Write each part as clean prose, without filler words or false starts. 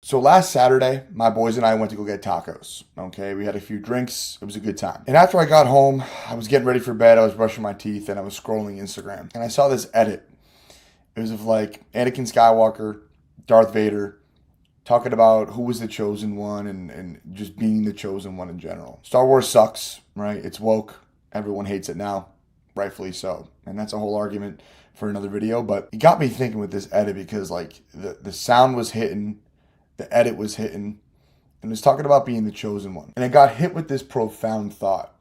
So last Saturday, my boys and I went to go get tacos. Okay, we had a few drinks. It was a good time. And after I got home, I was getting ready for bed. I was brushing my teeth and I was scrolling Instagram. And I saw this edit. It was of like Anakin Skywalker, Darth Vader, talking about who was the chosen one and just being the chosen one in general. Star Wars sucks, right? It's woke. Everyone hates it now. Rightfully so. And that's a whole argument for another video. But it got me thinking with this edit because like the sound was hitting, the edit was hitting, and it was talking about being the chosen one. And I got hit with this profound thought.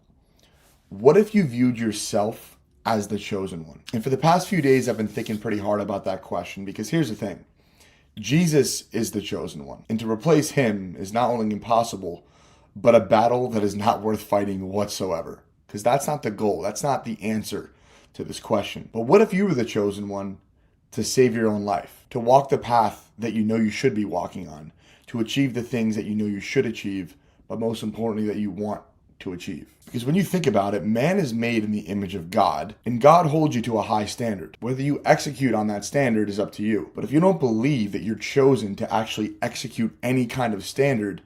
What if you viewed yourself as the chosen one? And for the past few days, I've been thinking pretty hard about that question because here's the thing. Jesus is the chosen one. And to replace him is not only impossible, but a battle that is not worth fighting whatsoever. Because that's not the goal. That's not the answer to this question. But what if you were the chosen one to save your own life, to walk the path that you know you should be walking on, to achieve the things that you know you should achieve, but most importantly, that you want to achieve? Because when you think about it, man is made in the image of God, and God holds you to a high standard. Whether you execute on that standard is up to you. But if you don't believe that you're chosen to actually execute any kind of standard,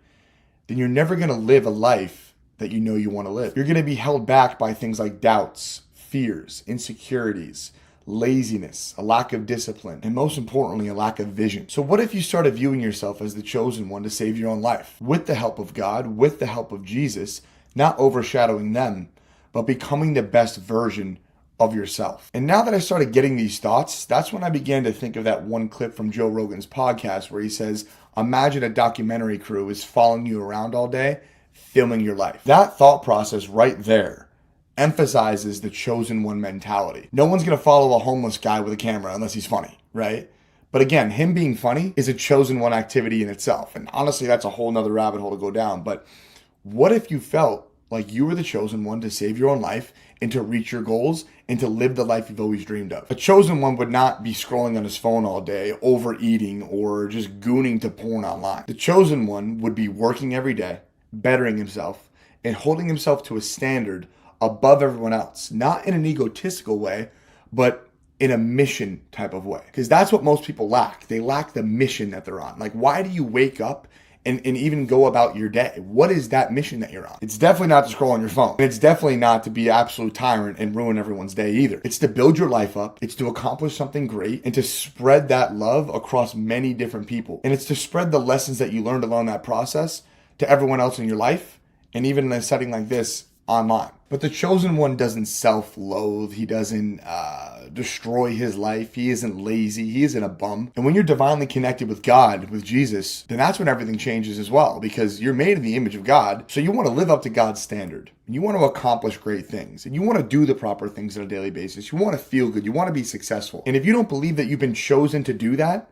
then you're never going to live a life that you know you want to live. You're going to be held back by things like doubts, fears, insecurities, laziness, a lack of discipline, and most importantly, a lack of vision. So what if you started viewing yourself as the chosen one to save your own life? With the help of God, with the help of Jesus, not overshadowing them, but becoming the best version of yourself. And now that I started getting these thoughts, that's when I began to think of that one clip from Joe Rogan's podcast where he says, imagine a documentary crew is following you around all day, filming your life. That thought process right there emphasizes the chosen one mentality. No one's going to follow a homeless guy with a camera unless he's funny, right? But again, him being funny is a chosen one activity in itself. And honestly, that's a whole nother rabbit hole to go down. But what if you felt like you were the chosen one to save your own life and to reach your goals and to live the life you've always dreamed of? A chosen one would not be scrolling on his phone all day, overeating, or just gooning to porn online. The chosen one would be working every day, bettering himself, and holding himself to a standard above everyone else. Not in an egotistical way, but in a mission type of way. Because that's what most people lack. They lack the mission that they're on. Like, why do you wake up and even go about your day? What is that mission that you're on? It's definitely not to scroll on your phone. And it's definitely not to be an absolute tyrant and ruin everyone's day either. It's to build your life up. It's to accomplish something great and to spread that love across many different people. And it's to spread the lessons that you learned along that process to everyone else in your life, and even in a setting like this, online. But the chosen one doesn't self-loathe. He doesn't destroy his life. He isn't lazy. He isn't a bum. And when you're divinely connected with God, with Jesus, then that's when everything changes as well, because you're made in the image of God. So you want to live up to God's standard. And you want to accomplish great things. And you want to do the proper things on a daily basis. You want to feel good. You want to be successful. And if you don't believe that you've been chosen to do that,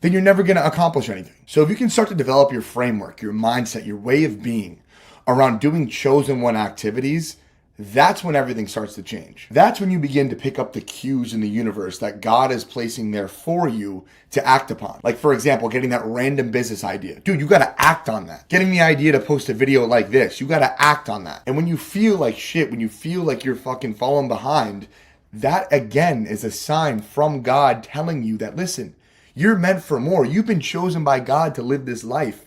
then you're never going to accomplish anything. So if you can start to develop your framework, your mindset, your way of being around doing chosen one activities, that's when everything starts to change. That's when you begin to pick up the cues in the universe that God is placing there for you to act upon. Like, for example, getting that random business idea. Dude, you got to act on that. Getting the idea to post a video like this, you got to act on that. And when you feel like shit, when you feel like you're fucking falling behind, that again is a sign from God telling you that, listen, you're meant for more. You've been chosen by God to live this life.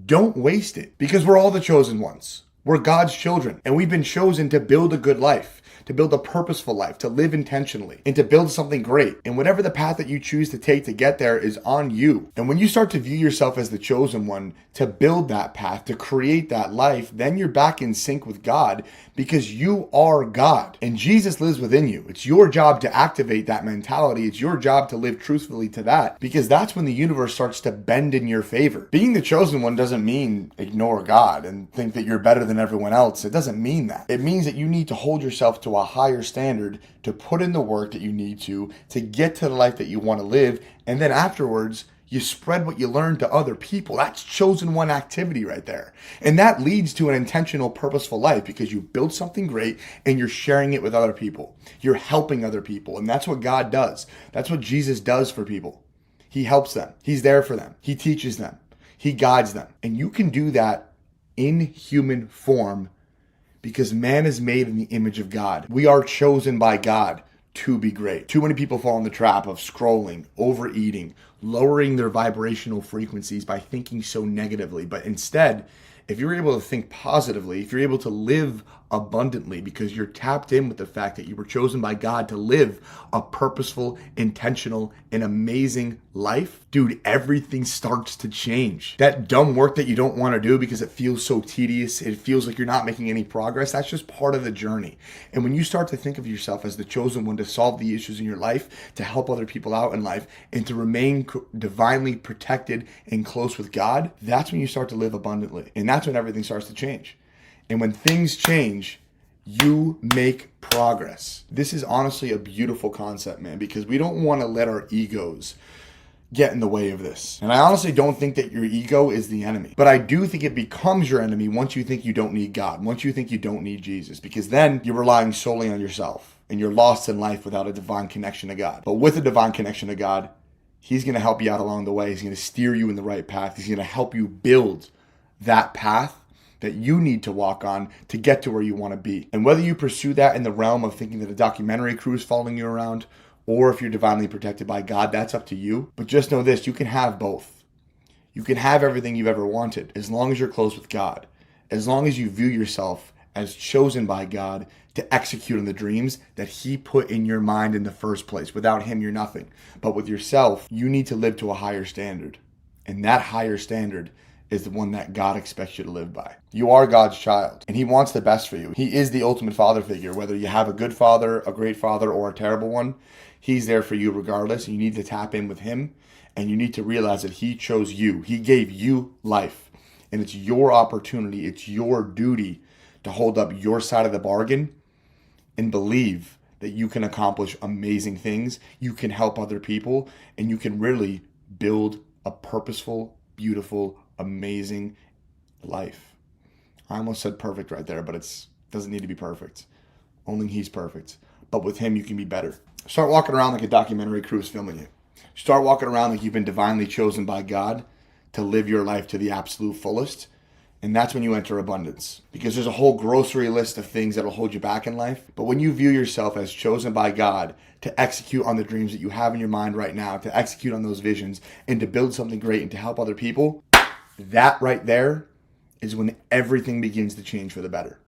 Don't waste it, because we're all the chosen ones. We're God's children, and we've been chosen to build a good life, to build a purposeful life, to live intentionally, and to build something great. And whatever the path that you choose to take to get there is on you. And when you start to view yourself as the chosen one to build that path, to create that life, then you're back in sync with God, because you are God and Jesus lives within you. It's your job to activate that mentality. It's your job to live truthfully to that, because that's when the universe starts to bend in your favor. Being the chosen one doesn't mean ignore God and think that you're better than everyone else. It doesn't mean that. It means that you need to hold yourself to a higher standard, to put in the work that you need to get to the life that you want to live. And then afterwards, you spread what you learn to other people. That's chosen one activity right there. And that leads to an intentional, purposeful life, because you build something great and you're sharing it with other people. You're helping other people. And that's what God does. That's what Jesus does for people. He helps them. He's there for them. He teaches them. He guides them. And you can do that in human form, because man is made in the image of God. We are chosen by God to be great. Too many people fall in the trap of scrolling, overeating, lowering their vibrational frequencies by thinking so negatively. But instead, if you're able to think positively, if you're able to live abundantly because you're tapped in with the fact that you were chosen by God to live a purposeful, intentional, and amazing life, dude, everything starts to change. That dumb work that you don't want to do because it feels so tedious, it feels like you're not making any progress, that's just part of the journey. And when you start to think of yourself as the chosen one to solve the issues in your life, to help other people out in life, and to remain divinely protected and close with God, that's when you start to live abundantly. And that's when everything starts to change. And when things change, you make progress. This is honestly a beautiful concept, man, because we don't want to let our egos get in the way of this. And I honestly don't think that your ego is the enemy, but I do think it becomes your enemy once you think you don't need God, once you think you don't need Jesus, because then you're relying solely on yourself and you're lost in life without a divine connection to God. But with a divine connection to God, He's going to help you out along the way. He's going to steer you in the right path. He's going to help you build that path that you need to walk on to get to where you want to be. And whether you pursue that in the realm of thinking that a documentary crew is following you around, or if you're divinely protected by God, that's up to you. But just know this, you can have both. You can have everything you've ever wanted as long as you're close with God, as long as you view yourself as chosen by God to execute on the dreams that He put in your mind in the first place. Without Him, you're nothing. But with yourself, you need to live to a higher standard. And that higher standard is the one that God expects you to live by. You are God's child, and He wants the best for you. He is the ultimate father figure. Whether you have a good father, a great father, or a terrible one, He's there for you regardless. You need to tap in with Him, and you need to realize that He chose you. He gave you life, and it's your opportunity, it's your duty to hold up your side of the bargain and believe that you can accomplish amazing things, you can help other people, and you can really build a purposeful, beautiful, amazing life. I almost said perfect right there, but it doesn't need to be perfect. Only He's perfect. But with Him, you can be better. Start walking around like a documentary crew is filming you. Start walking around like you've been divinely chosen by God to live your life to the absolute fullest. And that's when you enter abundance. Because there's a whole grocery list of things that will hold you back in life. But when you view yourself as chosen by God to execute on the dreams that you have in your mind right now, to execute on those visions, and to build something great and to help other people, that right there is when everything begins to change for the better.